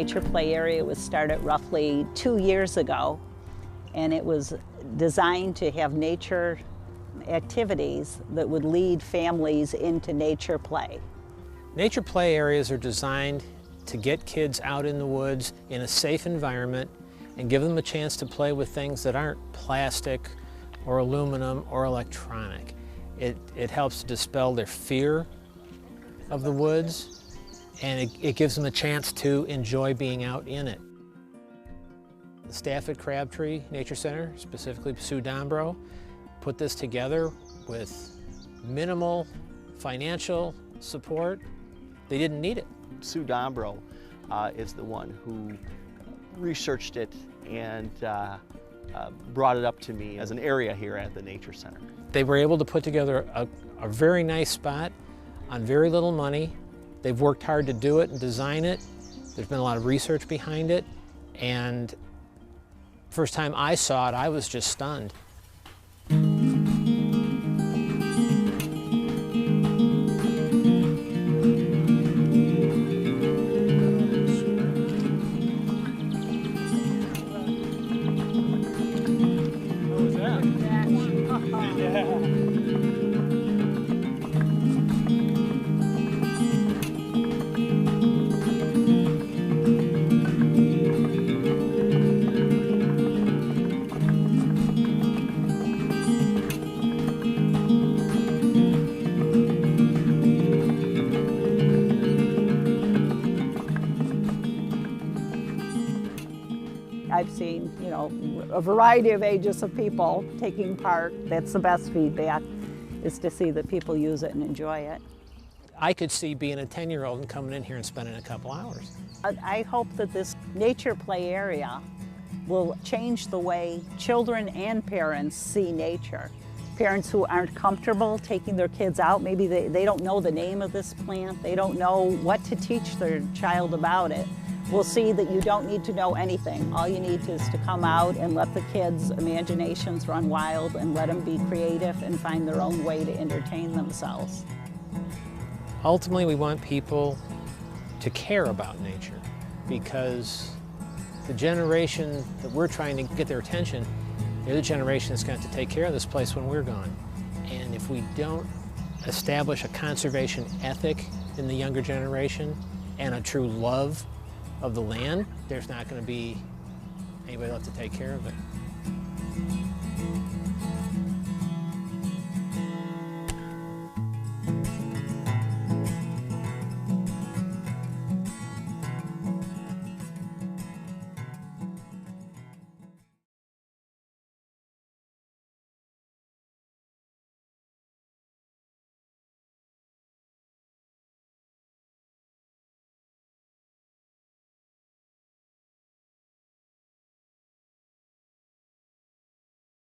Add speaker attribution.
Speaker 1: Nature Play Area was started roughly 2 years ago, and it was designed to have nature activities that would lead families into nature play.
Speaker 2: Nature play areas are designed to get kids out in the woods in a safe environment and give them a chance to play with things that aren't plastic or aluminum or electronic. It helps to dispel their fear of the woods, and it gives them a chance to enjoy being out in it. The staff at Crabtree Nature Center, specifically Sue Dombrow, put this together with minimal financial support. They didn't need it.
Speaker 3: Sue Dombrow is the one who researched it and brought it up to me as an area here at the Nature Center.
Speaker 2: They were able to put together a very nice spot on very little money. They've worked hard to do it and design it. There's been a lot of research behind it, and first time I saw it, I was just stunned.
Speaker 1: I've seen, a variety of ages of people taking part. That's the best feedback, is to see that people use it and enjoy it.
Speaker 2: I could see being a 10-year-old and coming in here and spending a couple hours.
Speaker 1: I hope that this nature play area will change the way children and parents see nature. Parents who aren't comfortable taking their kids out, maybe they don't know the name of this plant, they don't know what to teach their child about it, will see that you don't need to know anything. All you need is to come out and let the kids' imaginations run wild and let them be creative and find their own way to entertain themselves.
Speaker 2: Ultimately, we want people to care about nature, because the generation that we're trying to get their attention, they're the generation that's going to take care of this place when we're gone. And if we don't establish a conservation ethic in the younger generation and a true love of the land, there's not going to be anybody left to take care of it.